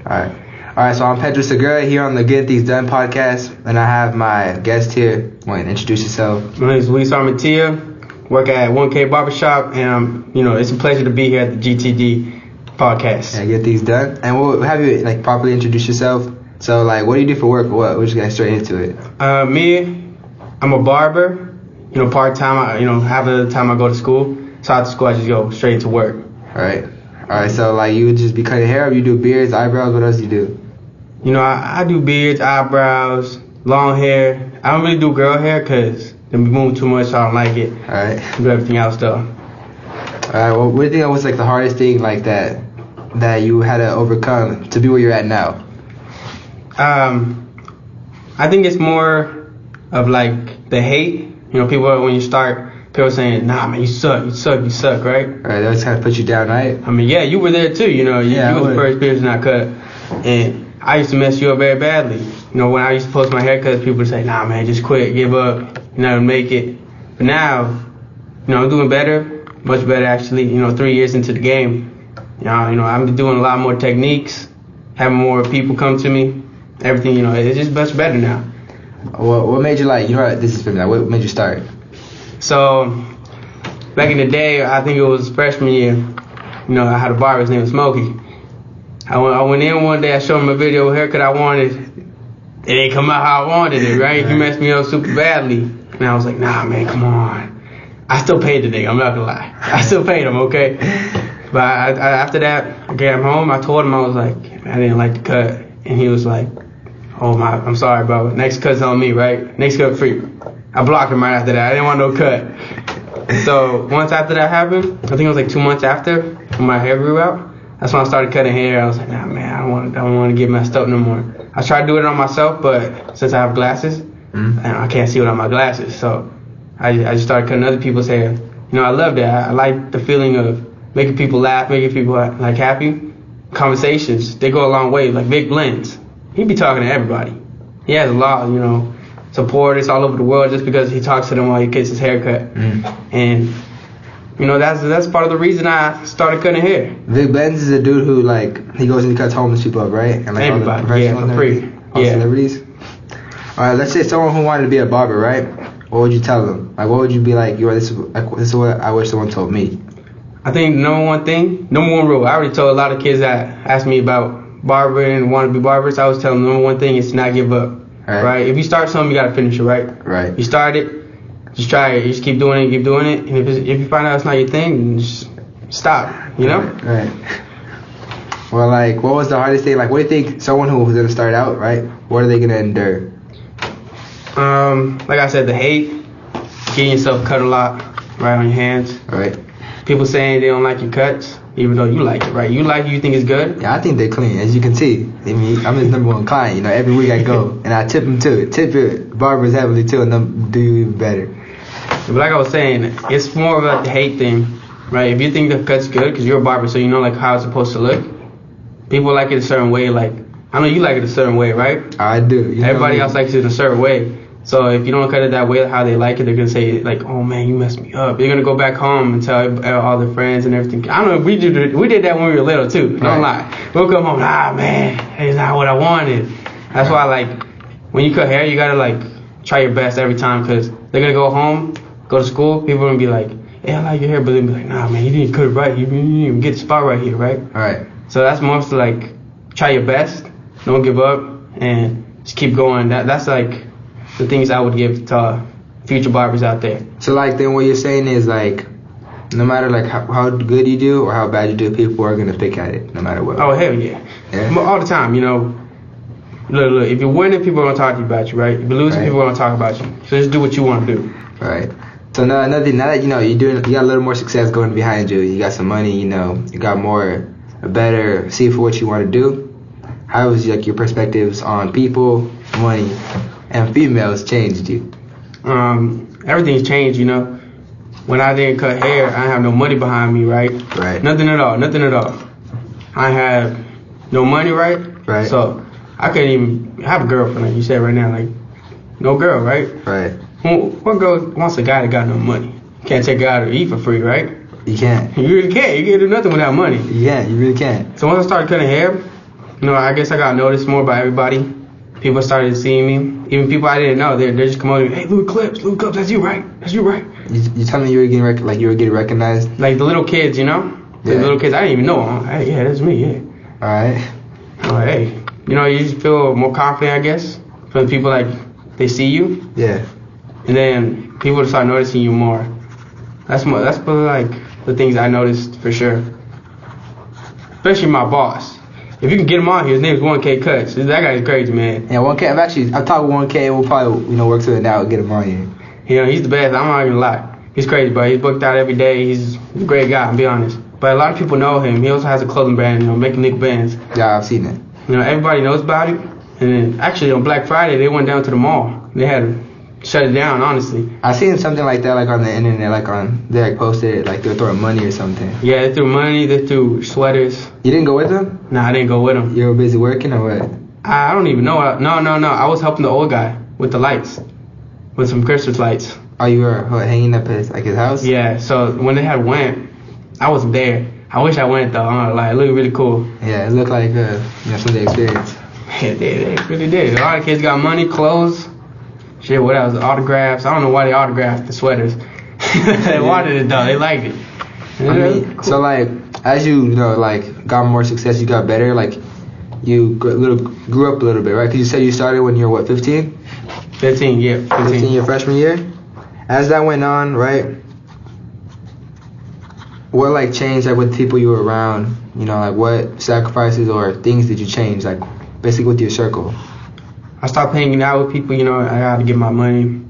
Alright, so I'm PedroSegura here on the Get Things Done podcast, and I have my guest here. Want to introduce yourself? My name is LuisArmentilla, work at 1K Barbershop, and it's a pleasure to be here at the GTD podcast. Yeah, Get Things Done. And we'll have you properly introduce yourself. So what do you do for work or what? We're just getting straight into it. I'm a barber, part-time. Half of the time I go to school. So after school I just go straight into work. Alright, so you would just be cutting hair, or you do beards, eyebrows, what else do you do? I do beards, eyebrows, long hair. I don't really do girl hair because they move too much, so I don't like it. Alright. Do everything else though. Alright, well, what do you think was the hardest thing that you had to overcome to be where you're at now? I think it's more of the hate. People when you start, people saying, "Nah, man, you suck, right?" Alright, that was kind of put you down, right? I mean, yeah, you were there too. You were the first person I cut, and I used to mess you up very badly. When I used to post my haircuts, people would say, "Nah, man, just quit, give up, you're not gonna make it." But now, I'm doing better, much better actually. 3 years into the game, I'm doing a lot more techniques, having more people come to me. Everything, it's just much better now. What made you this is for me? What made you start? So, back in the day, I think it was freshman year. I had a barber. His name was Smokey. I went in one day. I showed him a video of haircut I wanted. It didn't come out how I wanted it, right? He messed me up super badly, and I was like, "Nah, man, come on." I still paid the nigga. I'm not gonna lie. I still paid him, okay? But after that, I came home. I told him I was like, I didn't like the cut, and he was like, "Oh my, I'm sorry, bro. Next cut's on me, right? Next cut free." I blocked him right after that. I didn't want no cut. So once after that happened, I think it was 2 months after, when my hair grew out, that's when I started cutting hair. I was like, "Nah, man, I don't want to get messed up no more." I tried doing it on myself, but since I have glasses, and I can't see without my glasses, so I just started cutting other people's hair. I love that. I like the feeling of making people laugh, making people happy. Conversations, they go a long way. Like Vic Blends, he be talking to everybody. He has a lot, supporters all over the world just because he talks to them while he gets his haircut. And that's part of the reason I started cutting hair. Vic Blends is a dude who he goes and cuts homeless people up, right? And everybody, yeah, for free. All celebrities. All right, let's say someone who wanted to be a barber, right? What would you tell them? What would you be like? This is what I wish someone told me. I think the number one rule. I already told a lot of kids that asked me about barbering and want to be barbers. I was telling them the number one thing is to not give up. Right? If you start something, you gotta finish it, right? Right. You start it, just try it. You just keep doing it, and if you find out it's not your thing, then just stop. Right. Well, what was the hardest thing? What do you think someone who was gonna start out, right? What are they gonna endure? Like I said, the hate, getting yourself cut a lot, right on your hands. Right. People saying they don't like your cuts, even though you like it, right? You think it's good? Yeah, I think they're clean, as you can see. I mean, I'm his number one client. Every week I go, and I tip him too. Tip it, barbers heavily too, and them do even better. But like I was saying, it's more about the hate thing, right? If you think the cut's good, because you're a barber, so you know how it's supposed to look. People like it a certain way. I know you like it a certain way, right? I do. Everybody else likes it in a certain way. So if you don't cut it that way, how they like it, they're gonna say "Oh man, you messed me up." You're gonna go back home and tell all their friends and everything. I don't know. We did that when we were little too. Don't lie. We'll come home. Man, it's not what I wanted. That's why when you cut hair, you gotta try your best every time, because they're gonna go home, go to school. People are gonna be like, "Hey, I like your hair," but they'll be like, "Nah, man, you didn't cut it right. You didn't even get the spot right here, right?" All right. So that's mostly try your best, don't give up, and just keep going. That's the things I would give to future barbers out there. So then what you're saying is no matter how good you do or how bad you do, people are gonna pick at it no matter what. Oh hell yeah. All the time. Look, if you're winning, people are gonna talk to you about you, right? If you're losing, people are gonna talk about you. So just do what you want to do. Right. So now that you got a little more success going behind you. You got some money. You got a better see for what you want to do. How has your perspectives on people, money, and females changed you? Everything's changed, When I didn't cut hair, I didn't have no money behind me, right? Right. Nothing at all. I had no money, right? Right. So I couldn't even have a girlfriend, like you said right now, no girl, right? Right. What girl wants a guy that got no money? Can't take her out to eat for free, right? You can't. You really can't. You can't do nothing without money. Yeah, you really can't. So once I started cutting hair, I guess I got noticed more by everybody. People started seeing me. Even people I didn't know, they're just coming over, hey, Louis Clips, that's you, right? That's you, right? You tell me you were getting recognized? Like the little kids, The little kids, I didn't even know them. Hey, yeah, that's me, yeah. Alright. I'm like, hey, you just feel more confident, I guess, from people like they see you. Yeah. And then people start noticing you more. That's probably like the things I noticed for sure. Especially my boss. If you can get him on here, his name's 1K Cuts. That guy's crazy, man. Yeah, 1K. I've talked with 1K. We'll probably work to it now and get him on here. He's the best. I'm not even gonna lie. He's crazy, bro. He's booked out every day. He's a great guy, I'll be honest. But a lot of people know him. He also has a clothing brand, making Nick bands. Yeah, I've seen it. Everybody knows about it. And then actually on Black Friday, they went down to the mall. They had to shut it down, honestly. I seen something like that, like on the internet, they posted it, like they were throwing money or something. Yeah, they threw money. They threw sweaters. You didn't go with them? Nah, I didn't go with them. You were busy working or what? I don't even know. No. I was helping the old guy with the lights, with some Christmas lights. Oh, you were hanging up his house? Yeah. So when they had went, I wasn't there. I wish I went though. It looked really cool. Yeah, it looked like something experience. Yeah, they really did. A lot of kids got money, clothes, shit. What else? Autographs. I don't know why they autographed the sweaters. They wanted it though. They liked it. Cool. So as you got more success, you got better. You grew up a little bit, right? Because you said you started when you were 15? 15, yeah. 15 your freshman year. As that went on, right? What changed with the people you were around? What sacrifices or things did you change? Basically with your circle. I stopped hanging out with people. I got to get my money.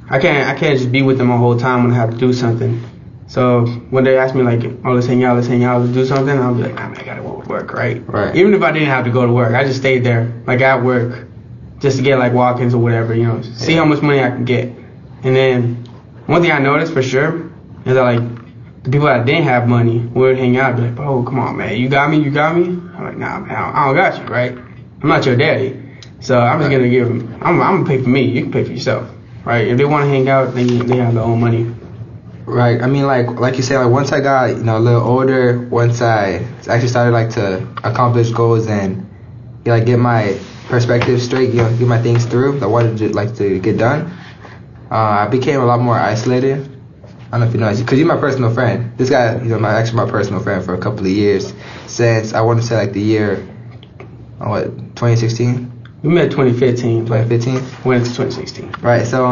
I can't just be with them the whole time when I have to do something. So when they ask me let's hang out, let's do something, I'll be like, nah, man, I gotta work, right? Right. Even if I didn't have to go to work, I just stayed there, at work, just to get walk-ins or whatever, see how much money I can get. And then one thing I noticed for sure is that the people that didn't have money would hang out, and be like, bro, come on, man, you got me? I'm like, nah, man, I don't got you, right? I'm not your daddy, so I'm just gonna give them. I'm gonna pay for me. You can pay for yourself, right? If they want to hang out, they have their own money. Right. I mean, like you said, once I got a little older, once I actually started to accomplish goals and get my perspective straight, get my things through, I wanted to get done. I became a lot more isolated. I don't know if you know, because you're my personal friend. This guy, actually my personal friend for a couple of years since I want to say the year, 2016. We met 2015. 2015. Went to 2016. Right. So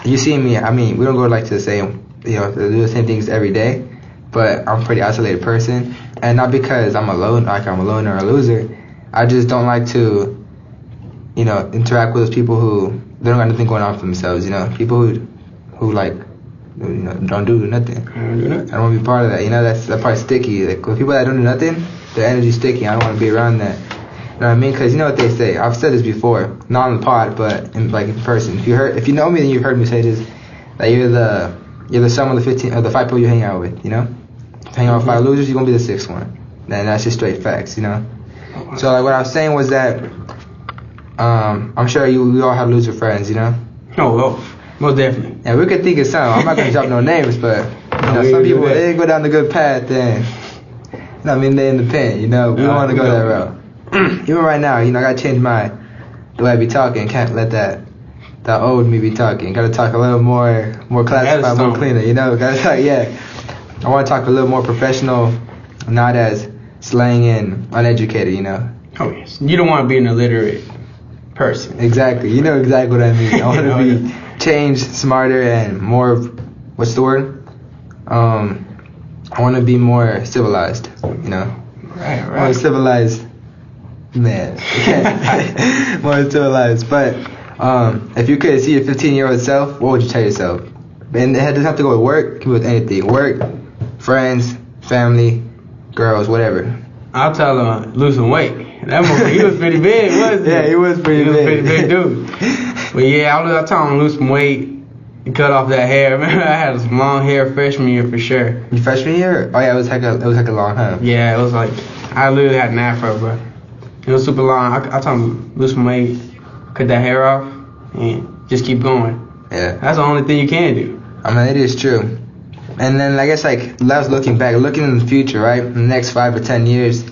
you see me. I mean, we don't go to the same. To do the same things every day, but I'm a pretty isolated person, and not because I'm alone, I'm a loner or a loser. I just don't like to, interact with those people who they don't got nothing going on for themselves. People who don't do nothing. I don't want to be part of that. That part's sticky. With people that don't do nothing, their energy's sticky. I don't want to be around that. You know what I mean? Because you know what they say. I've said this before, not on the pod, but in person. If you know me, then you've heard me say this. That you're the sum of the 5 people you hang out with, Hang out with 5 losers, you're going to be the 6th one. And that's just straight facts, So what I was saying was that I'm sure we all have loser friends, Oh, well, most definitely. Yeah, we could think of some. I'm not going to drop no names, but some people, they didn't go down the good path then. They're in the pen, We don't want to go that route. Even right now, I got to change the way I be talking. Can't let that old me be talking. Gotta talk a little more classified, more cleaner, Gotta talk, yeah. I want to talk a little more professional, not as slang and uneducated, Oh, yes. You don't want to be an illiterate person. Exactly. You know exactly what I mean. I want to be changed, smarter, and more, what's the word? I want to be more civilized, Right. More civilized man. More civilized, but if you could see your 15-year-old self, what would you tell yourself? And it doesn't have to go with work. It can be with anything. Work, friends, family, girls, whatever. I'll tell him lose some weight. That motherfucker, he was pretty big, wasn't he? Yeah, he was pretty big. He was a pretty big dude. But yeah, I told him to lose some weight and cut off that hair. Remember, I had some long hair freshman year for sure. Your freshman year? Oh yeah, it was like a long hair. Yeah, it was I literally had an afro, bro. It was super long. I told him lose some weight, cut that hair off, and just keep going. Yeah. That's the only thing you can do. I mean, it is true. And then I guess looking in the future, right? In the next 5 or 10 years,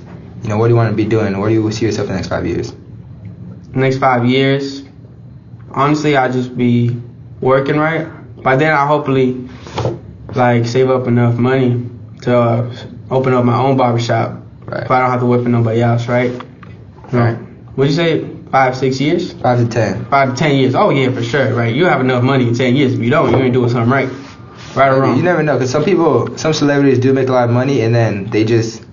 you know, what do you want to be doing? Where do you see yourself in the next 5 years? Next 5 years, honestly, I'll just be working, right? By then, I'll hopefully like save up enough money to open up my own barbershop. Right. If I don't have to work for nobody else, right? Right. What'd you say? 5, 6 years? 5 to 10. 5 to 10 years. Oh yeah, for sure, right? You have enough money in 10 years. If you don't, you ain't doing something right. Right or wrong? You never know, because some celebrities do make a lot of money and then they just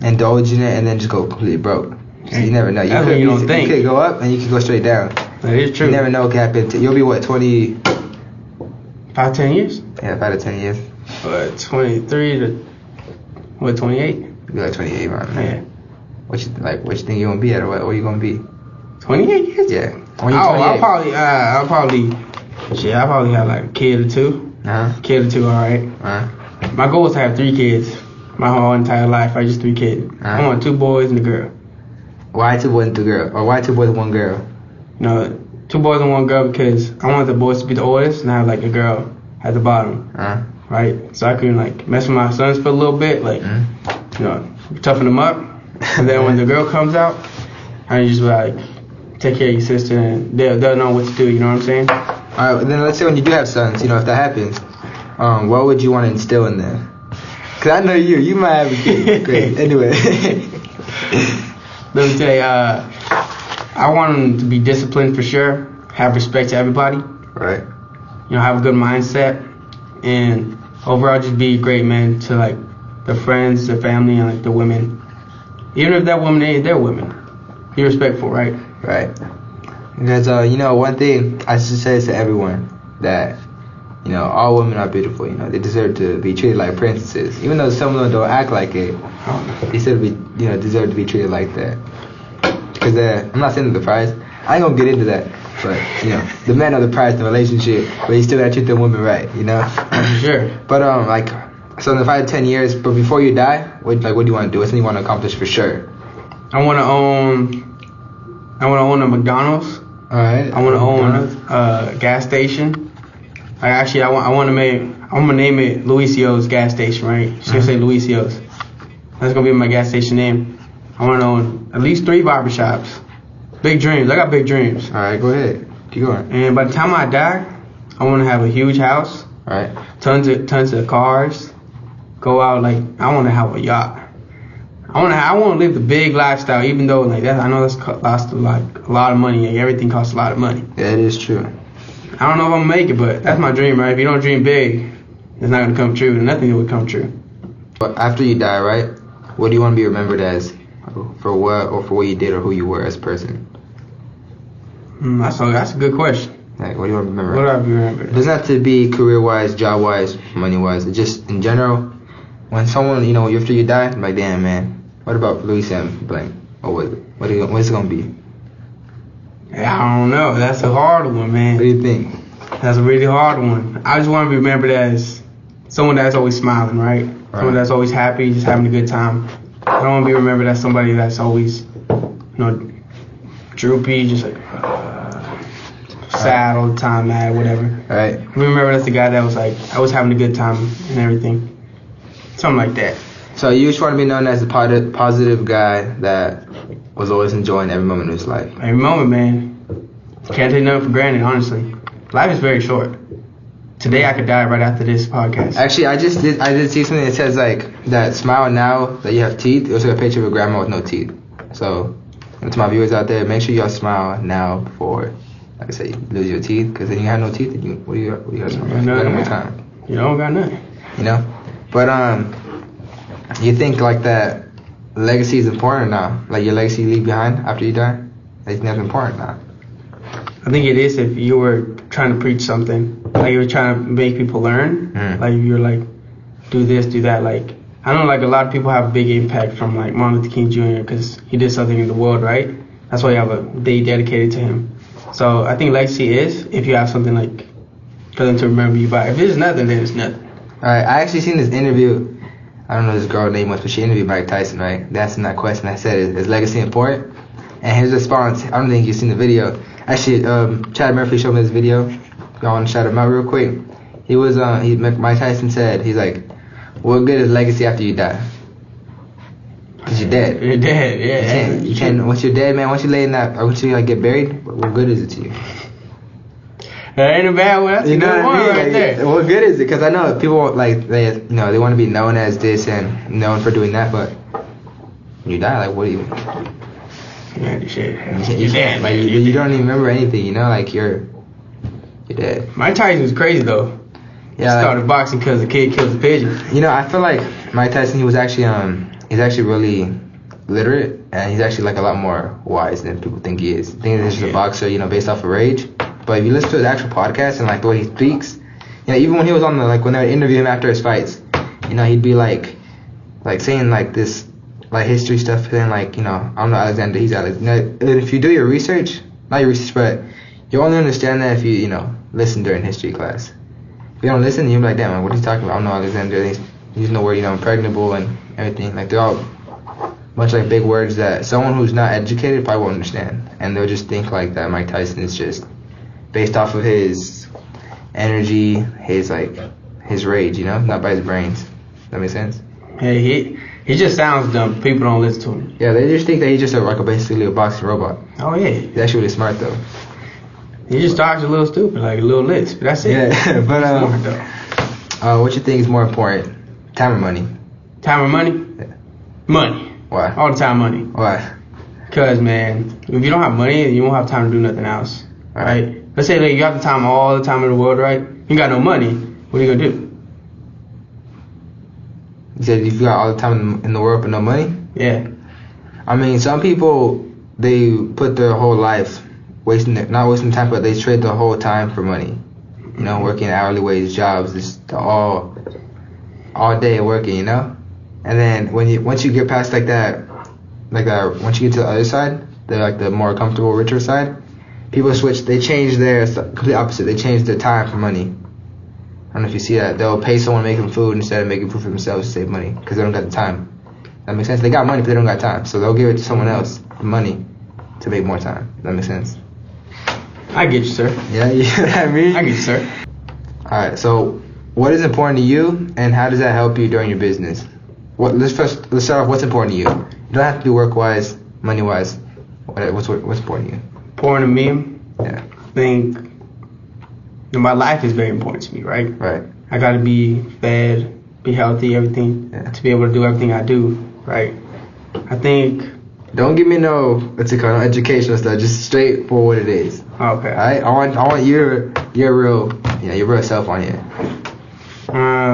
indulge in it and then just go completely broke. So you never know. That's what you don't think. You could go up and you could go straight down. That is true. You never know what can happen. You'll be what, 20? 5, 10 years? Yeah, 5 to 10 years. 23 to, what, 28? You'll be like 28, man. Yeah. What you think you gonna be at, or what you gonna be? 28 years? Yeah. When you're 28. I'll probably have like a kid or two. Kid or two, all right. My goal is to have 3 kids. My whole entire life, just 3 kids. I want 2 boys and a girl. Why 2 boys and 2 girls? Or why 2 boys and 1 girl? No, 2 boys and 1 girl because I want the boys to be the oldest and have like a girl at the bottom. Right? So I can like mess with my sons for a little bit, like you know, toughen them up. And then when the girl comes out, I just like take care of your sister and they'll know what to do. You know what I'm saying? All right. Then let's say when you do have sons, you know, if that happens, what would you want to instill in them? Cause I know you might have a kid. Great. Anyway. Let me tell you, I want them to be disciplined for sure. Have respect to everybody. Right. You know, have a good mindset, and overall just be a great man to like their friends, their family, and like the women. Even if that woman ain't their women, be respectful, right? Right. Because you know, one thing I should say to everyone that, you know, all women are beautiful. You know, they deserve to be treated like princesses. Even though some of them don't act like it, they still deserve to be treated like that. Because I'm not saying they're the prize. I ain't gonna get into that. But you know, the men are the prize in the relationship, but you still gotta treat the woman right. You know. Sure. But like, so in the 5 to 10 years, but before you die, what do you want to do? What's something you want to accomplish for sure? I want to own a McDonald's. All right. I want to own a gas station. I'm gonna name it Luisio's gas station, right? It's gonna say Luisio's. That's gonna be my gas station name. I want to own at least 3 barbershops. Big dreams. I got big dreams. All right, go ahead. Keep going. And by the time I die, I want to have a huge house. All right. Tons of cars. Go out I want to have a yacht. I want to live the big lifestyle, even though like that I know that's cost like a lot of money. Like, everything costs a lot of money. Yeah, it is true. I don't know if I'm gonna make it, but that's my dream, right? If you don't dream big, it's not gonna come true, and nothing will come true. But after you die, right? What do you want to be remembered as? For what, or for what you did, or who you were as a person? That's a good question. Like, what do you want to remember? What do I be remembered? It doesn't have to be career-wise, job-wise, money-wise. It's just in general. When someone, you know, after you die, I'm like, damn, man. What about Louis Sam blank? What was it? What's it gonna be? I don't know. That's a hard one, man. What do you think? That's a really hard one. I just want to be remembered as someone that's always smiling, right? Someone that's always happy, just having a good time. I don't want to be remembered as somebody that's always, you know, droopy, just like sad all the time, mad, whatever. Right. Remember that's the guy that was like, I was having a good time and everything. Something like that. So you just want to be known as a positive guy that was always enjoying every moment of his life. Every moment, man. Can't take nothing for granted, honestly. Life is very short. Today I could die right after this podcast. Actually, I did see something that says like that smile now that you have teeth. It was like a picture of a grandma with no teeth. So to my viewers out there, make sure y'all smile now before, like I said, you lose your teeth. Because then you have no teeth. And what do you got to smile? You got no more time. You don't got nothing. You know, but you think like that legacy is important now? Like your legacy you leave behind after you die? I think that's important now. I think it is if you were trying to preach something, like you were trying to make people learn, like you're like, do this, do that. Like, I know like a lot of people have a big impact from like Martin Luther King Jr. because he did something in the world, right? That's why you have a day dedicated to him. So I think legacy is if you have something like for them to remember you by. If it's nothing, then it's nothing. All right, I actually seen this interview. I don't know this girl's name was, but she interviewed Mike Tyson, right? That's in that question. I said, is legacy important? And his response, I don't think you've seen the video. Actually, Chad Murphy showed me this video. Y'all want to shout him out real quick? He was, Mike Tyson said, he's like, what good is legacy after you die? Cause you're dead. You're dead, yeah. You can't, once you're dead, man, once you lay in that, or once you like get buried, what good is it to you? That ain't a bad one. That's a good one right there. What good is it? Cause I know people like, they want to be known as this and known for doing that, but when you die, like, what do you? Man, shit. You can't, like, you don't even remember anything, like you're dead. Mike Tyson was crazy though. He started boxing because the kid killed the pigeon. I feel like Mike Tyson, he was actually he's actually really literate, and he's actually like a lot more wise than people think he is. I think he's just a boxer, based off of rage. But if you listen to his actual podcast and like the way he speaks, even when he was on the when they would interview him after his fights, he'd be like saying like this like history stuff, saying like I'm not Alexander, he's Alexander. If you do your research, not your research, but you only understand that if you listen during history class. If you don't listen, you'll be like, damn, what are you talking about? I don't know Alexander. He's using the word impregnable and everything. Like they're all a bunch of like big words that someone who's not educated probably won't understand, and they'll just think like that Mike Tyson is just based off of his energy, his rage, not by his brains. That makes sense? Hey, he just sounds dumb. People don't listen to him. Yeah, they just think that he's just basically a boxing robot. Oh yeah. He's actually really smart though. He just talks a little stupid, like a little lisp. That's it. Yeah, but what you think is more important, time or money? Time or money? Yeah. Money. Why? All the time, money. Why? Because man, if you don't have money, you won't have time to do nothing else, right? Let's say like you got the time, all the time in the world, right? You got no money. What are you gonna do? You said if you got all the time in the world but no money? Yeah. I mean, some people, they put their whole life not wasting time, but they trade the whole time for money. Working hourly wage jobs, just all day working, And then once you get past like that, once you get to the other side, the more comfortable, richer side, people switch. They change their complete opposite. They change their time for money. I don't know if you see that. They'll pay someone making food instead of making food for themselves to save money because they don't got the time. That makes sense. They got money, but they don't got time, so they'll give it to someone else, the money, to make more time. That makes sense. I get you, sir. Yeah, you know what I mean? I get you, sir. Alright, so what is important to you, and how does that help you during your business? Let's start off. What's important to you? You don't have to do work-wise, money-wise. What's important to you? Important to me? Yeah. I think my life is very important to me, right? Right. I got to be fed, be healthy, everything, to be able to do everything I do, right? I think... Don't give me no educational stuff. Just straight for what it is. Okay. Alright. I want your real self on here.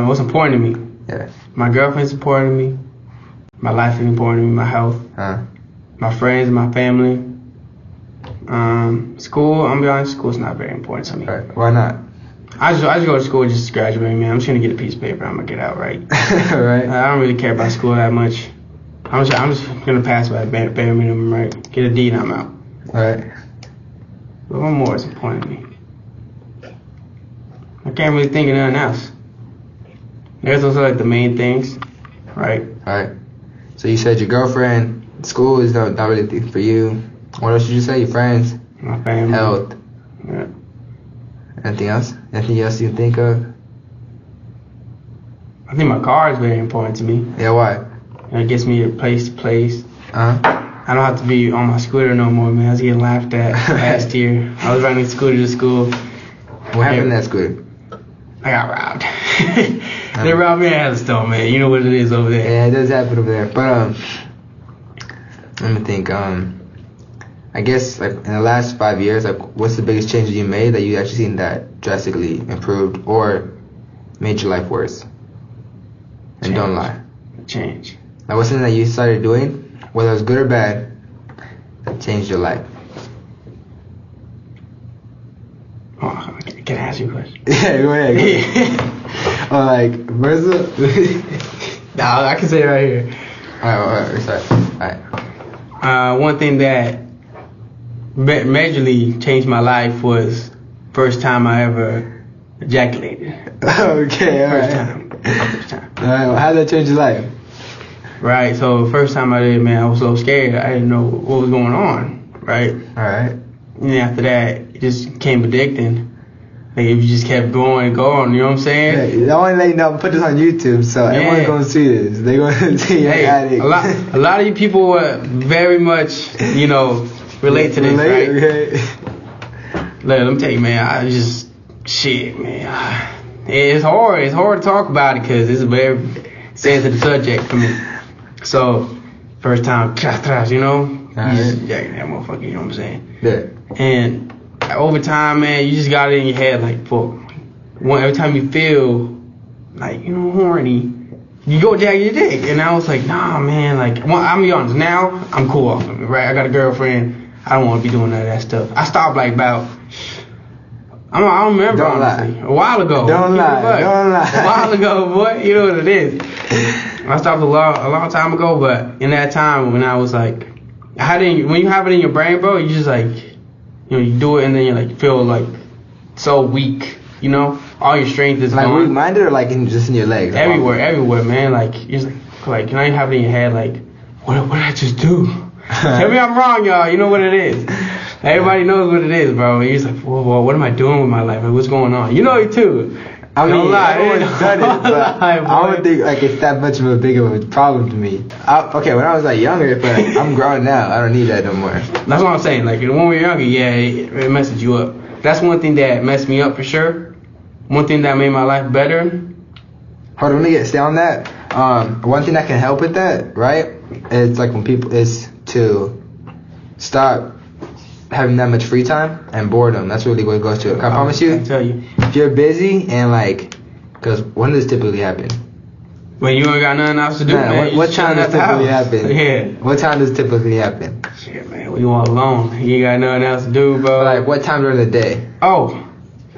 What's important to me? Yeah. My girlfriend's important to me. My life is important to me. My health. My friends, my family. School. I'm gonna be honest. School's not very important to me. Right. Why not? I just go to school just to graduate, man. I'm just gonna get a piece of paper. I'm gonna get out, right? Right. I don't really care about school that much. I'm just gonna pass by bare minimum, right? Get a D and I'm out. Alright. But one more is important to me. I can't really think of nothing else. There's also like the main things, right? Alright. So you said your girlfriend, school is not really a thing for you. What else did you say? Your friends? My family. Health. Yeah. Anything else? Anything else you can think of? I think my car is very important to me. Yeah, why? It gets me to place to place. Uh-huh. I don't have to be on my scooter no more, man. I was getting laughed at last year. I was riding a scooter to school. What happened to that scooter? I got robbed. They robbed me at Hazelstone, man. You know what it is over there. Yeah, it does happen over there. But let me think. I guess like in the last 5 years, like what's the biggest change you made that you actually seen that drastically improved or made your life worse? And Change. don't lie. Change. Like what's something that you started doing, whether it was good or bad, that changed your life? Oh, can I ask you a question? Yeah, go ahead. Or like, Versa? No, I can say it right here. Alright, sorry. Alright. One thing that majorly changed my life was first time I ever ejaculated. Okay, alright. First time. Alright, well, how did that change your life? Right, so first time I did, man, I was so scared. I didn't know what was going on, right? Alright. And then after that, it just became addicting. Like if you just kept going, you know what I'm saying? Yeah, I want to let you know, put this on YouTube, so everyone's gonna see this. They're gonna see your addict. A lot of you people very much, relate to this, right? Look, let me tell you, man. It's hard. It's hard to talk about it because it's a very sensitive subject for me. So, first time, you just jacking that motherfucker. You know what I'm saying? Yeah. And over time, man, you just got it in your head, like, every time you feel like, horny, you go jag your dick. And I was like, nah, man, like, I'm be honest, now I'm cool off of it, right? I got a girlfriend. I don't want to be doing none of that stuff. I stopped like about, I don't remember, honestly. A while ago. Don't lie. A while ago, boy. You know what it is. I stopped a long time ago, but in that time when I was like, when you have it in your brain, bro, you just like, you do it and then you like feel like so weak, all your strength is like gone. weak minded or like just in your legs? Everywhere, man. Like you're just like now you have it in your head like, what did I just do? Tell me I'm wrong, y'all. You know what it is. Everybody knows what it is, bro. You're just like, well, what am I doing with my life? Like, what's going on? You know it too. I mean, don't lie. everyone's done it, but I don't think like it's that much of a big of a problem to me. Okay, when I was like younger, but I'm grown now. I don't need that no more. That's what I'm saying. Like when we were younger, yeah, it messes you up. That's one thing that messed me up for sure. One thing that made my life better. Hold on, let me stay on that. One thing that can help with that, right? It's like when people is to stop having that much free time and boredom. That's really what it goes to. I promise you. I tell you. If you're busy and like, because when does this typically happen? When you ain't got nothing else to do, man. What time does typically happen? Yeah. What time does typically happen? Shit, man. When you all alone, you ain't got nothing else to do, bro. Like what time during the day? Oh,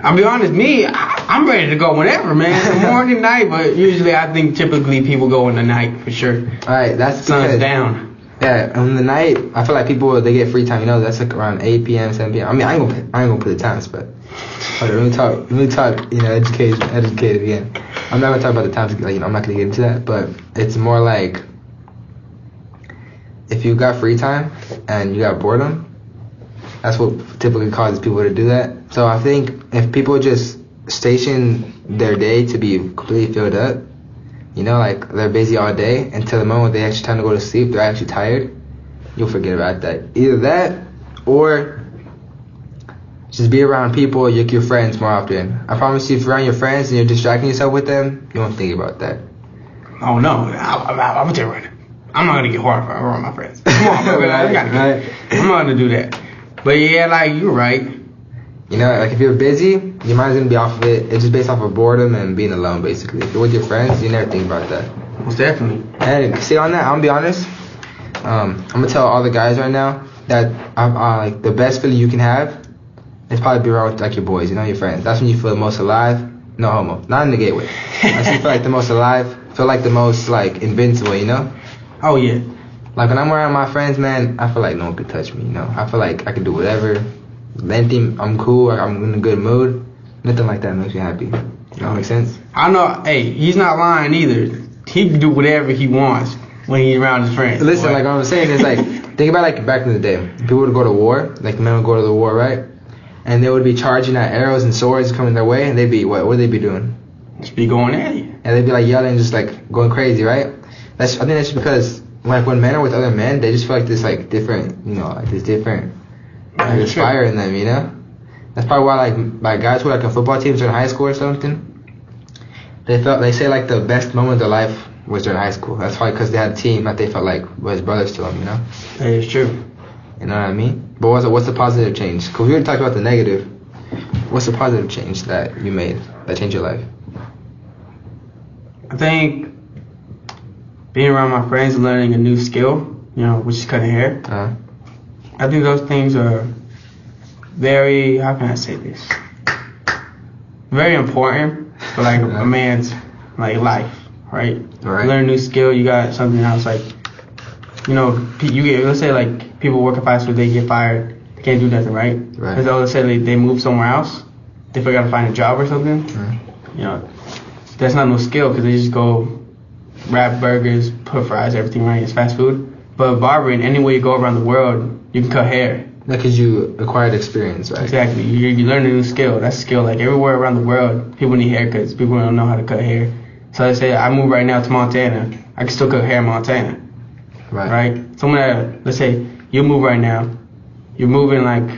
I'll be honest. Me, I'm ready to go whenever, man. Morning, night, but usually I think typically people go in the night for sure. All right, that's sun's down. Yeah, on the night, I feel like people they get free time. That's like around 8 p.m., 7 p.m. I mean, I ain't gonna put the times, but let me talk. Educated again. I'm not gonna talk about the times. Like, I'm not gonna get into that. But it's more like if you got free time and you got boredom, that's what typically causes people to do that. So I think if people just station their day to be completely filled up. Like they're busy all day until the moment they actually time to go to sleep, they're actually tired. You'll forget about that. Either that or just be around people, your friends more often. I promise you, if you're around your friends and you're distracting yourself with them, you won't think about that. Oh no, I'm gonna tell you right now. I'm not gonna get hard around my friends. Come on, bro. I'm not gonna do that. But yeah, like you're right. Like if you're busy, your mind's gonna be off of it. It's just based off of boredom and being alone, basically. If you're with your friends, you never think about that. Most definitely. And see on that, I'm gonna be honest. I'm gonna tell all the guys right now that like the best feeling you can have is probably be around with like your boys, your friends. That's when you feel the most alive. No homo, not in the gateway. That's when you feel like the most alive. Feel like the most like invincible. Oh yeah. Like when I'm around my friends, man, I feel like no one could touch me. I feel like I can do whatever. Anything, I'm cool, I'm in a good mood. Nothing like that makes me happy. That make sense? I know, hey, he's not lying either. He can do whatever he wants when he's around his friends. Listen, boy. Like what I'm saying is like, think about like back in the day. People would go to war, like men would go to the war, right? And they would be charging at arrows and swords coming their way, and they'd be, what would they be doing? Just be going at you. And they'd be like yelling, just like going crazy, right? I think that's because like when men are with other men, they just feel like this like different, like this different. There's fire in them, That's probably why like guys who are like on football teams during high school or something, they say like the best moment of their life was during high school. That's probably because they had a team that they felt like was brothers to them, That is true. You know what I mean? But what's the positive change? Because we already talked about the negative. What's the positive change that you made that changed your life? I think being around my friends and learning a new skill, which is cutting hair. I think those things are very, how can I say this? Very important for like a man's like life, right? Right. Learn a new skill, you got something else like, you get, let's say like people work at fast food, they get fired, they can't do nothing, right? Right. And so let's say they move somewhere else, they forgot to find a job or something, that's not no skill because they just go wrap burgers, put fries, everything, right? It's fast food. But barbering, anywhere you go around the world, you can cut hair. Because you acquired experience, right? Exactly. You learn a new skill. That's a skill. Like everywhere around the world, people need haircuts. People don't know how to cut hair. So I say I move right now to Montana. I can still cut hair in Montana. Right? Someone that, let's say you move right now. You're moving like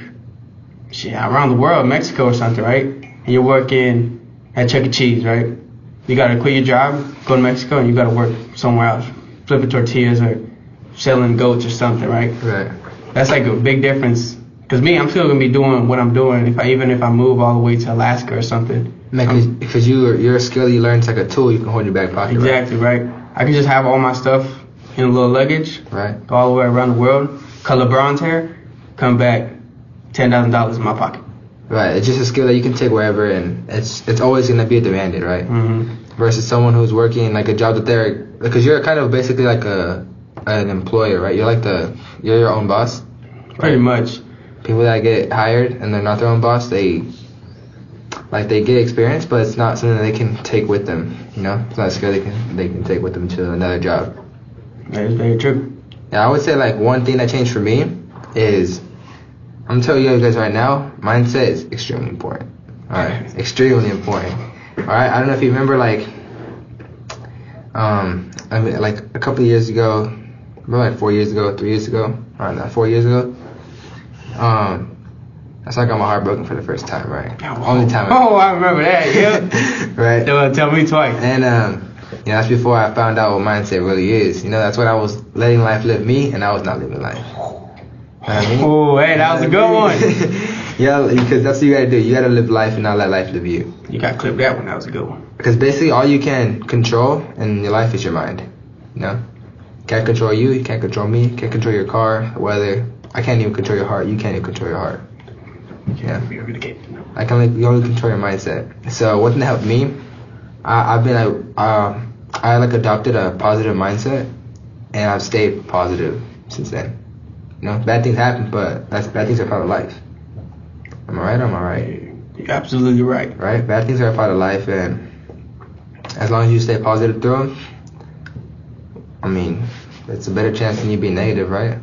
around the world, Mexico or something, right? And you're working at Chuck E. Cheese, right? You gotta quit your job, go to Mexico, and you gotta work somewhere else, flipping tortillas or selling goats or something, right? Right. That's like a big difference. Cause me, I'm still gonna be doing what I'm doing even if I move all the way to Alaska or something. Because your skill you learned is like a tool you can hold in your back pocket. Exactly, right? I can just have all my stuff in a little luggage, right? Go all the way around the world, cut LeBron's hair, come back, $10,000 in my pocket. Right. It's just a skill that you can take wherever, and it's always gonna be demanded, right? Mm-hmm. Versus someone who's working like a job that they're, because you're kind of basically like an employer, right? You're your own boss. Pretty much. People that get hired and they're not their own boss, they get experience, but it's not something that they can take with them. You know, it's not a skill they can take with them to another job. That is very true. Yeah, I would say like one thing that changed for me is, I'm telling you guys right now, mindset is extremely important. All right, extremely important. All right, I don't know if you remember like like a couple of years ago, maybe like 4 years ago, 3 years ago, around that 4 years ago. That's when I got my heart broken for the first time, right? Only time. I remember that. Yep. Right. They want to tell me twice. And that's before I found out what mindset really is. You know, that's when I was letting life live me, and I was not living life. You know what I mean? Oh, hey, that was a good one. Yeah, because that's what you gotta do. You gotta live life and not let life live you. You gotta clip that one. That was a good one. Because basically, all you can control in your life is your mind. You know, can't control you. You can't control me. Can't control your car, the weather. I can't even control your heart. You can't even control your heart. Yeah. I can only control your mindset. So one thing that helped me, I adopted a positive mindset, and I've stayed positive since then. You know, bad things happen, but bad things are part of life. Am I right or am I right? You're absolutely right. Right? Bad things are a part of life, and as long as you stay positive through them, I mean, it's a better chance than you being negative, right?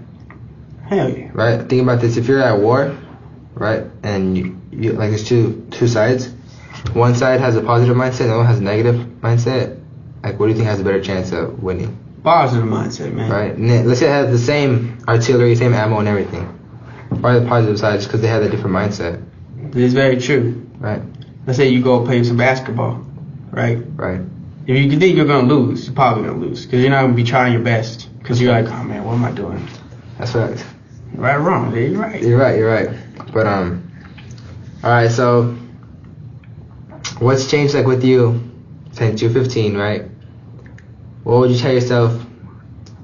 Hell yeah. Right? Think about this. If you're at war, right, and you like there's two sides. One side has a positive mindset, the other one has a negative mindset. Like, what do you think has a better chance of winning? Positive mindset, man. Right? And then, let's say it has the same artillery, same ammo and everything. Why the positive side? Just because they have a different mindset. It is very true. Right. Let's say you go play some basketball, right? Right. If you think you're going to lose, you're probably going to lose. Because you're not going to be trying your best. Because you're like, oh man, what am I doing? That's right. Right or wrong, dude? You're right. You're right. But, alright, so, what's changed, like, with you since you're 15, right? What would you tell yourself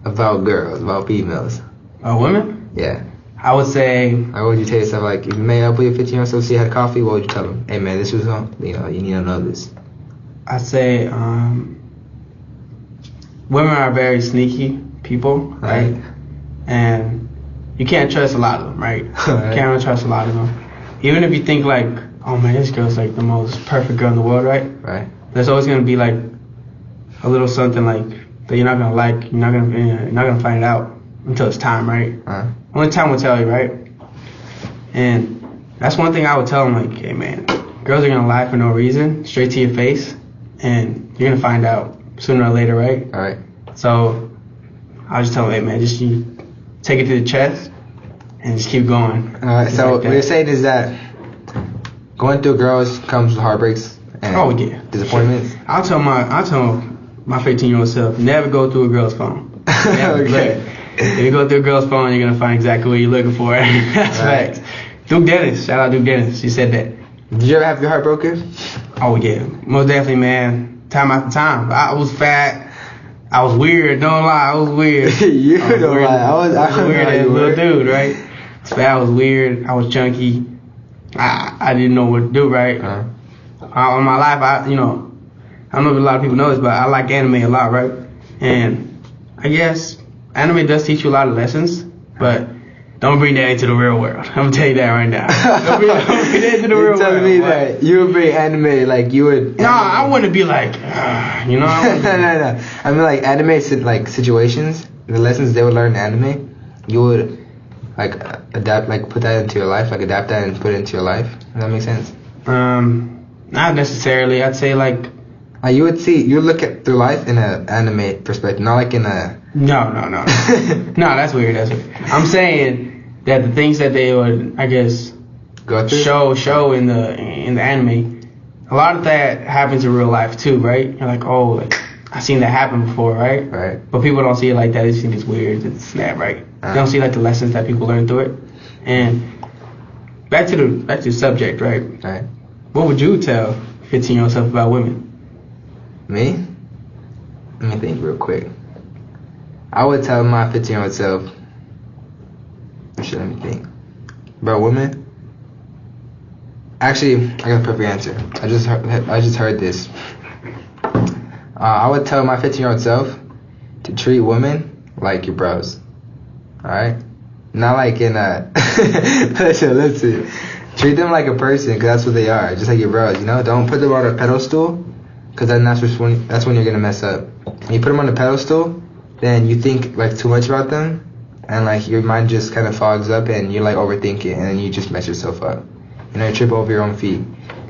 about girls, about females? Women? Yeah. I would say... Like, what would you tell yourself, like, if you made up with your 15-year-old self, so you had coffee, what would you tell them? Hey, man, this was something, you know, you need to know this. I'd say, women are very sneaky people, right? And you can't trust a lot of them, right? You can't really trust a lot of them. Even if you think like, oh man, this girl's like the most perfect girl in the world, right? Right. There's always gonna be like a little something like that you're not gonna like. You're not gonna find it out until it's time, right? Only time will tell you, right? And that's one thing I would tell them, like, hey man, girls are gonna lie for no reason, straight to your face, and you're gonna find out sooner or later, right? All right. So I'll just tell them, hey man, just you take it to the chest and just keep going. Alright, so like what you're saying is that going through girls comes with heartbreaks and disappointments. I'll tell my 15-year-old self, never go through a girl's phone. Okay. If you go through a girl's phone, you're gonna find exactly what you're looking for. That's facts. Duke Dennis, shout out Duke Dennis. She said that. Did you ever have your heart broken? Oh yeah, most definitely, man. Time after time. I was fat. I was weird. Don't lie, I was weird. You don't lie. I was weird as a little dude, right? I was fat. I was weird. I was chunky. I didn't know what to do, right? All my life, I don't know if a lot of people know this, but I like anime a lot, right? And I guess anime does teach you a lot of lessons, but don't bring that into the real world. I'm gonna tell you that right now. Don't bring that into the real world. You're telling me that you would bring anime like you would. No, I wouldn't be like, No. I mean, like anime like situations, the lessons they would learn in anime, you would like adapt, like put that into your life, like adapt that and put it into your life? Does that make sense? Not necessarily. I'd say like you look at through life in an anime perspective, not like in a. No. No, that's weird. I'm saying that the things that they would, I guess, go through? show in the anime, a lot of that happens in real life too, right? You're like, oh, like, I've seen that happen before, right? Right. But people don't see it like that. They just think it's weird. It's that, right? They don't see like the lessons that people learn through it. And back to the subject, right? Right. What would you tell 15-year-old self about women? Me? Let me think real quick. I would tell my 15-year-old self. Let me think. About women? Actually, I got a perfect answer. I just heard this. I would tell my 15-year-old self to treat women like your bros. Alright? Not like in a... listen. Treat them like a person, because that's what they are. Just like your bros, you know? Don't put them on a pedestal, because then that's when you're going to mess up. When you put them on a pedestal, then you think like too much about them, and like your mind just kind of fogs up, and you like overthink it, and then you just mess yourself up. You know, you trip over your own feet.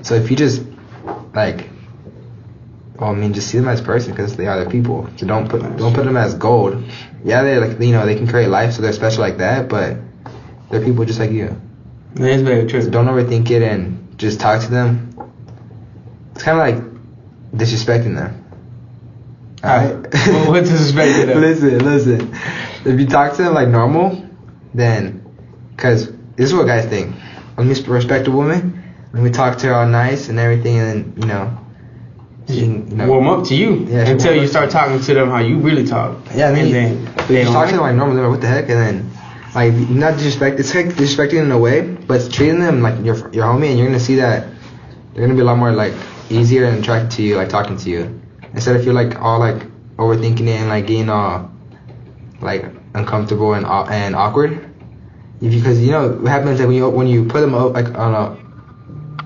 So if you just like... Well, I mean, just see them as person, because they are the people. So don't put them as gold. Yeah, they're like, you know, they can create life, so they're special like that. But they're people just like you. That is very true. So don't overthink it and just talk to them. It's kind of like disrespecting them. Alright. Well, what's disrespecting them? Listen. If you talk to them like normal, then, because this is what guys think. When we respect a woman, when we talk to her all nice and everything, and then you know, warm up to you until you start talking to them how you really talk. Yeah, I mean, and then you talk to them like normal, they're like, what the heck, and then like not disrespect. It's like disrespecting in a way, but it's treating them like your homie, and you're gonna see that they're gonna be a lot more like easier and attracted to you, like talking to you, instead if you're like all like overthinking it and like getting all like uncomfortable and awkward. Because you know what happens that when you put them up like on a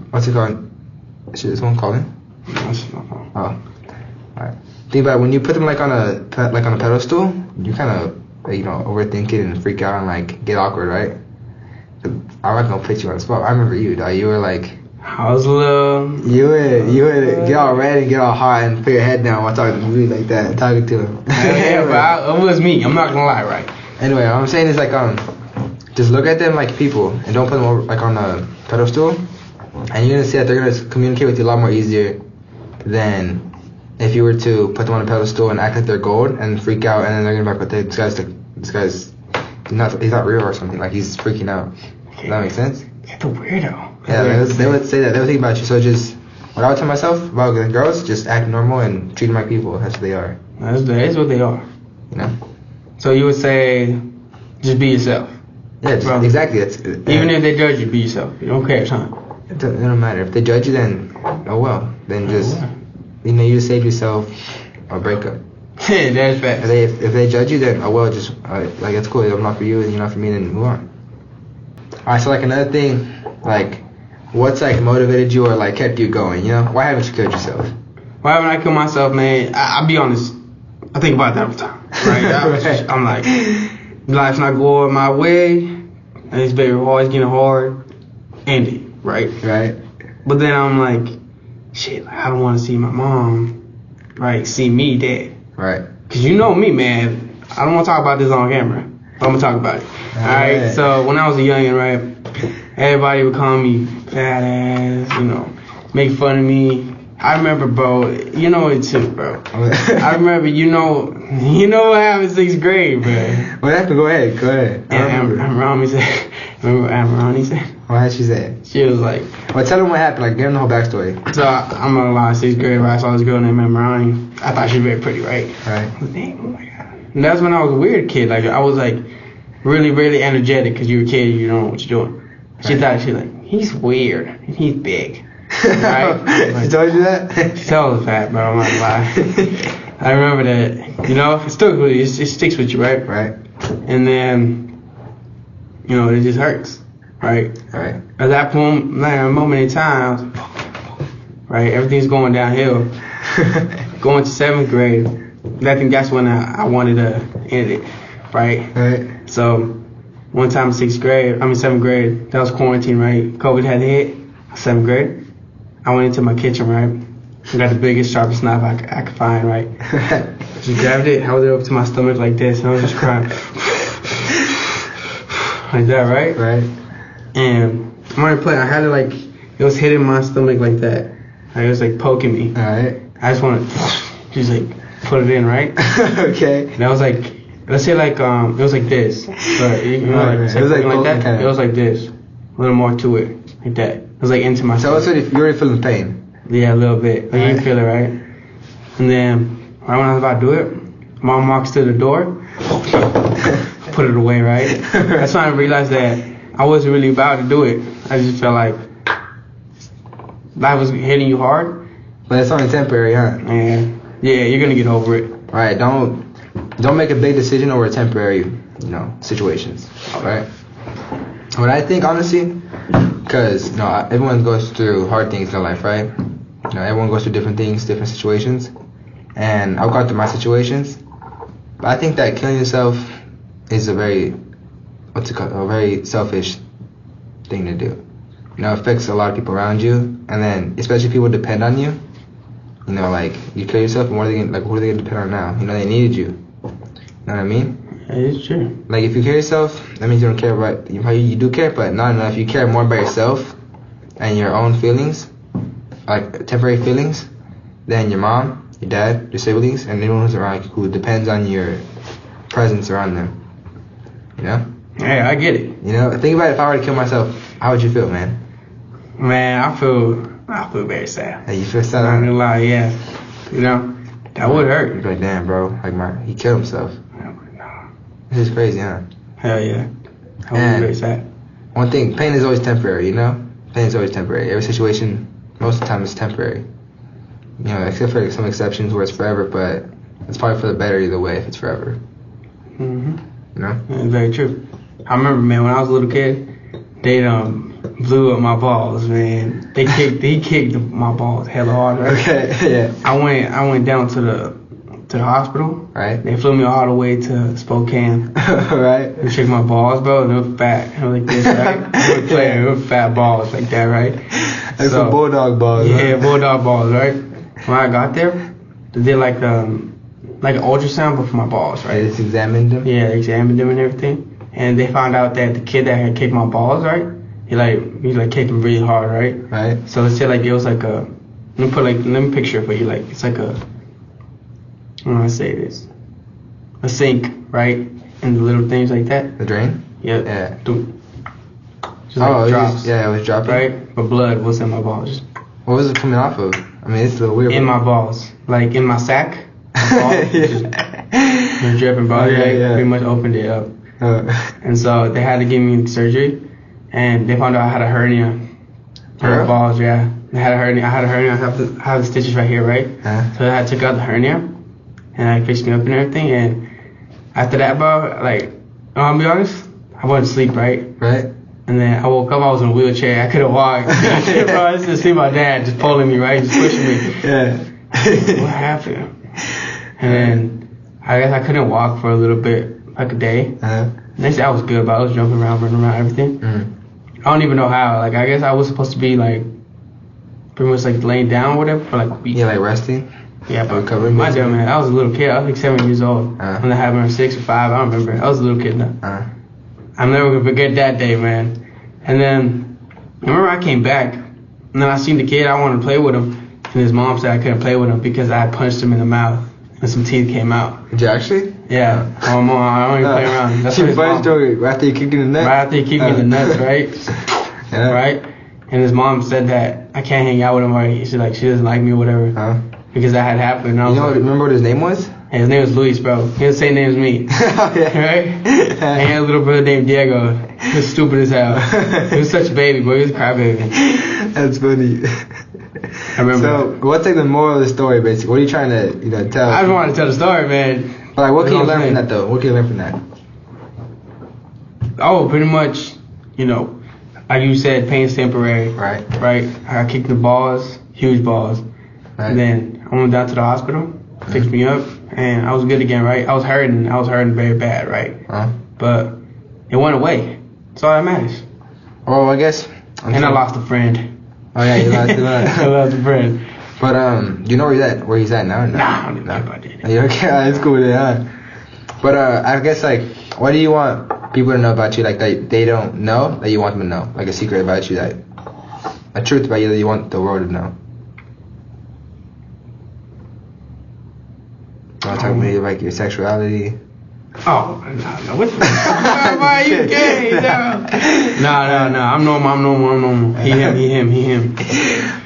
what's it called? Shit, is someone calling? Oh, alright. Think about it, when you put them like on a pedestal, you kind of overthink it and freak out and like get awkward, right? I'm not gonna put you on the spot. I remember you, dog. You were like, I was a little. You would get all red and get all hot and put your head down while talking to me like that and talking to him. Yeah, but it was me. I'm not gonna lie, right? Anyway, what I'm saying is like just look at them like people and don't put them over, like on a pedestal, and you're gonna see that they're gonna communicate with you a lot more easier than if you were to put them on a pedestal and act like they're gold and freak out, and then they're gonna be like, this guy's he's not real or something, like he's freaking out. Does that make sense? You're the weirdo. Yeah, they would say that. They would think about you. So just what I would tell myself about the girls, just act normal and treat them like people. That's what they are. That is what they are. You know. So you would say, just be yourself. Yeah, exactly. Even if they judge you, be yourself. You don't care, huh? It don't matter. If they judge you, then oh well. Then just you just save yourself a breakup. That's fact. If they judge you, then oh well, just like it's cool. I'm not for you, and you're not for me, then move on. Alright, so like another thing, like what's like motivated you or like kept you going? You know, why haven't you killed yourself? Why haven't I killed myself, man? I'll be honest. I think about that all the time. Right? I'm like, life's not going my way, and it's always getting hard. End it, right? Right. But then I'm like, shit, I don't want to see my mom, right? See me dead. Right. Cause you know me, man. I don't want to talk about this on camera. But I'm gonna talk about it. Alright. So when I was a youngin', right, everybody would call me fat ass, make fun of me. I remember, bro. You know it too, bro. I remember, you know what happened in 6th grade, bro. What happened? Go ahead. And Ronnie said, remember what Ronnie said? What had she said? She was like, well, tell them what happened. Like, give them the whole backstory. So I'm gonna lie, 6th grade, right? I saw this girl named Ronnie. I thought she was very pretty, right? Right. I was like, dang, oh my god. And that's when I was a weird kid. Like, I was like really, really energetic because you're a kid, you don't know what you're doing. She thought, she's like, he's weird and he's big. Right? She told you that? She told us that, bro. I'm not gonna lie. I remember that. It stuck with you. It sticks with you, right? Right. And then, it just hurts, right? Right. At that point, moment in time, right, everything's going downhill. Going to 7th grade, I think that's when I wanted to end it, right? Right. So, one time in 7th grade, that was quarantine, right? COVID had hit, 7th grade. I went into my kitchen, right? I got the biggest, sharpest knife I could find, right? Just grabbed it, held it up to my stomach like this, and I was just crying. Like that, right? Right. And I'm already playing. I had it like, it was hitting my stomach like that. Like, it was like poking me. Alright. I just want to just like put it in, right? Okay. And I was like, let's say like, it was like this. But, you know, like, it was like that. kind of. It was like this. A little more to it. Like that. It was like into my So stomach. you're already feeling pain? Yeah, a little bit. Like, you can feel it, right? And then, right when I was about to do it, Mom walks to the door, put it away, right? That's when I realized that I wasn't really about to do it. I just felt like life was hitting you hard. But it's only temporary, huh? And yeah, you're gonna get over it. Right. Don't make a big decision over temporary, situations. Right. What I think, honestly, because everyone goes through hard things in their life, right? Everyone goes through different things, different situations, and I've gone through my situations. But I think that killing yourself is a very selfish thing to do. It affects a lot of people around you, and then especially people depend on you. Like you kill yourself, and who are they gonna depend on now? They needed you. You know what I mean? It's true. Like if you kill yourself, that means you don't care about. You do care, but not enough. You care more about yourself and your own feelings, like temporary feelings, than your mom, your dad, your siblings, and anyone who's around who depends on your presence around them. Hey, I get it. Think about it. If I were to kill myself, how would you feel, man? Man, I feel very sad. Hey, you feel sad? I'm not gonna lie, yeah. That would hurt. You'd be like, damn, bro, he killed himself. This is crazy, huh? Hell yeah. I would be very sad. One thing, pain is always temporary, Pain is always temporary. Every situation, most of the time, is temporary. Except for some exceptions where it's forever, but it's probably for the better either way if it's forever. Mm-hmm. That's very true. I remember, man, when I was a little kid, they blew up my balls, man. He kicked my balls hella hard, right? Okay, yeah. I went down to the hospital. Right. They flew me all the way to Spokane. Right. They checked my balls, bro, and they were fat. I was like this, right? They were fat balls like that, right? Like some bulldog balls. Yeah, right? bulldog balls, right? When I got there, they did like an ultrasound, but for my balls, right? They just examined them? Yeah, they examined them and everything. And they found out that the kid that had kicked my balls, right? He kicked them really hard, right? Right. So let's say like it was like a, let me picture it for you. Like it's like a, how do I say this? A sink, right? And the little things like that. The drain? Yep. Yeah. Just like drops. It was dropping. Right? But blood was in my balls. What was it coming off of? I mean, it's a little weird. In my balls. Like in my sack. Just dripping, bro. Yeah. Pretty much opened it up. And so they had to give me surgery, and they found out I had a hernia in my balls. Yeah, I had a hernia. I have the stitches right here, right? So I took out the hernia, and I fixed me up and everything. And after that, bro, like I'll be honest, I went to sleep, right? Right. And then I woke up, I was in a wheelchair. I couldn't walk. Bro, I just see my dad just pulling me, right, just pushing me. Yeah. What happened? And then I guess I couldn't walk for a little bit. Like a day. Next day I was good, but I was jumping around, running around, everything. I don't even know how. Like I guess I was supposed to be like pretty much like laying down or whatever for like a week. Yeah, like resting. Yeah, but recovering. My damn man, I was a little kid. I was like 7 years old when I had around 6 or 5. I don't remember. I was a little kid now. I'm never gonna forget that day, man. And then I remember I came back, and then I seen the kid. I wanted to play with him, and his mom said I couldn't play with him because I had punched him in the mouth and some teeth came out. Did you actually? Yeah. My mom, I don't even play around. That's she punched you after you kicked you in the nuts? Right after he kicked me in the nuts, right? Yeah. Right? And his mom said that I can't hang out with him, or she doesn't like me or whatever. Because that had happened. And I was remember what his name was? And his name was Luis, bro. He had the same name as me. Right? And he had a little brother named Diego. He was stupid as hell. He was such a baby, bro. He was a crybaby. That's funny. I remember. So, what's like the moral of the story, basically? What are you trying to, tell? I just wanted to tell the story, man. But like, what can you learn from that, though? What can you learn from that? Oh, pretty much, like you said, pain's temporary. Right. Right? I kicked the balls, huge balls. Right. And then I went down to the hospital, fixed me up, and I was good again, right? I was hurting very bad, right? But it went away. That's all that matters. Oh, I guess. I lost a friend. Oh yeah, you lost I lost a friend. But you know where he's at now? Or no? Nah, I don't even care about that. You okay? It's cool then, huh? But I guess like, what do you want people to know about you? Like that they don't know that you want them to know, like a secret about you, that a truth about you that you want the world to know. You want to talk about maybe like your sexuality? Oh, no. What the why are you gay? No, I'm normal. He, him.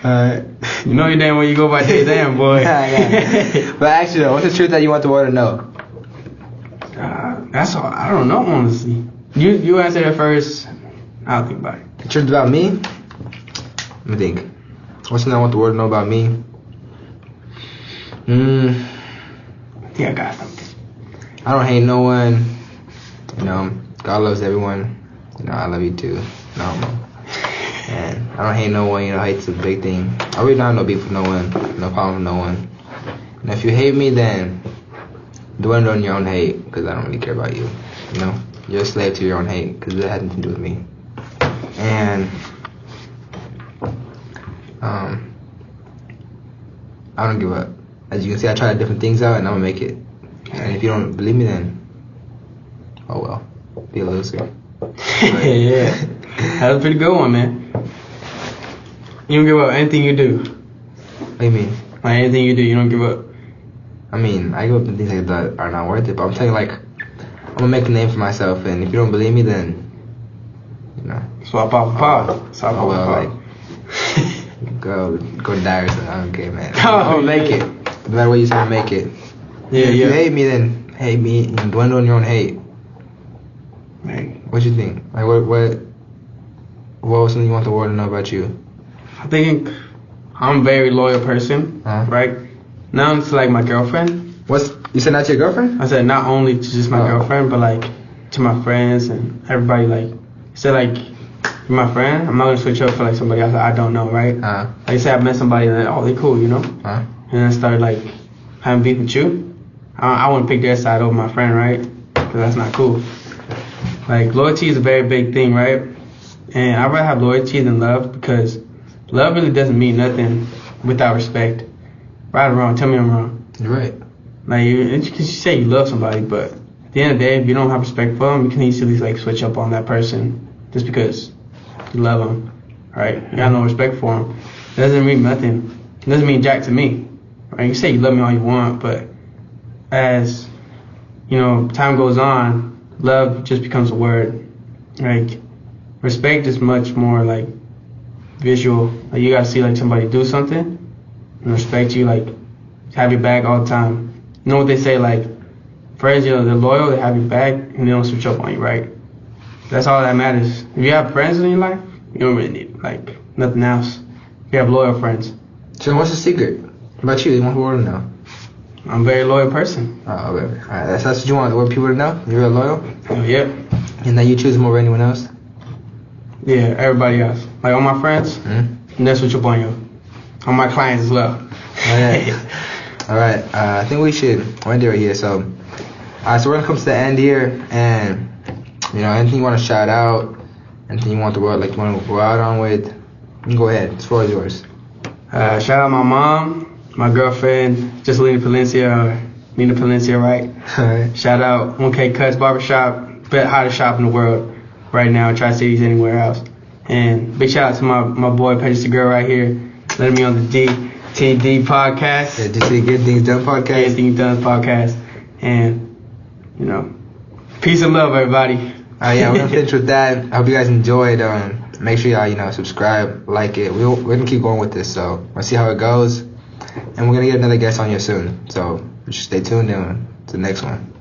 Alright. You know you damn well you go by day damn, boy. But actually, though, what's the truth that you want the world to know? That's all. I don't know, honestly. You answer that first. I'll think about it. The truth about me? Let me think. What's something I want the world to know about me? Yeah, I got something. I don't hate no one. You know, God loves everyone. You know, I love you too. No homo. And I don't hate no one. You know, hate's a big thing. I really don't have no beef with no one. No problem with no one. And if you hate me, then dwell on your own hate, because I don't really care about you. You know, you're a slave to your own hate, because it has nothing to do with me. And I don't give up. As you can see, I tried different things out, and I'm gonna make it. And if you don't believe me, then oh well, be a loser. Yeah, that was a pretty good one, man. You don't give up anything you do. What do you mean? Like anything you do, you don't give up. I mean, I give up on things that are not worth it, but I'm telling you, like, I'm gonna make a name for myself, and if you don't believe me, then you know. Swap out pop. Oh well, like, go die or something. I don't care, man. I'm gonna make it. No matter what you say, I'm gonna make it. Yeah, if you hate me, then hate me and dwindle on your own hate. Man. What you think? Like, what was something you want the world to know about you? I think I'm a very loyal person, right? Not only to like my girlfriend. You said not to your girlfriend? I said not only to just my girlfriend, but like to my friends and everybody. Like, I said like, you're my friend, I'm not gonna switch up for like somebody else that I don't know, right? Like I said, I met somebody and oh, they cool, you know? And then I started like having beef with you. I wouldn't pick their side over my friend, right? Because that's not cool. Like, loyalty is a very big thing, right? And I'd rather have loyalty than love, because love really doesn't mean nothing without respect. Right or wrong, tell me I'm wrong. You're right. Like, you say you love somebody, but at the end of the day, if you don't have respect for them, you can easily like switch up on that person just because you love them, right? You got no respect for them. It doesn't mean nothing. It doesn't mean jack to me, right? You say you love me all you want, but as you know, time goes on, love just becomes a word. Like, respect is much more like visual. Like, you gotta see like somebody do something and respect you, like have your back all the time. You know what they say, like friends, you know, they're loyal, they have your back and they don't switch up on you, right? That's all that matters. If you have friends in your life, you don't really need like nothing else. If you have loyal friends. So what's the secret about you? You want the world to know? I'm a very loyal person. Oh, okay. Alright, that's what you want people to know? You're very loyal? Oh, yep. And that you choose them over anyone else? Yeah, everybody else. Like all my friends, and that's what you're you. On my clients as well. Alright, I think we should end it right here. So we're gonna come to the end here, and you know, anything you want to shout out, anything you want the world, like you want to go out on with, you can go ahead. The floor is yours. Shout out my mom, my girlfriend, just Nina Palencia, right? Alright. Shout out 1K Cuts Barbershop, best hottest shop in the world right now, Tri-Cities, anywhere else. And big shout out to my boy PedroSegura right here, letting me on the DTD podcast. Yeah, DTD Get Things Done podcast. Get Things Done podcast. And, you know, peace and love, everybody. Yeah, we're gonna finish with that. I hope you guys enjoyed. Make sure y'all, subscribe, like it. We're gonna keep going with this, so we'll see how it goes. And we're gonna get another guest on here soon. So just stay tuned in to the next one.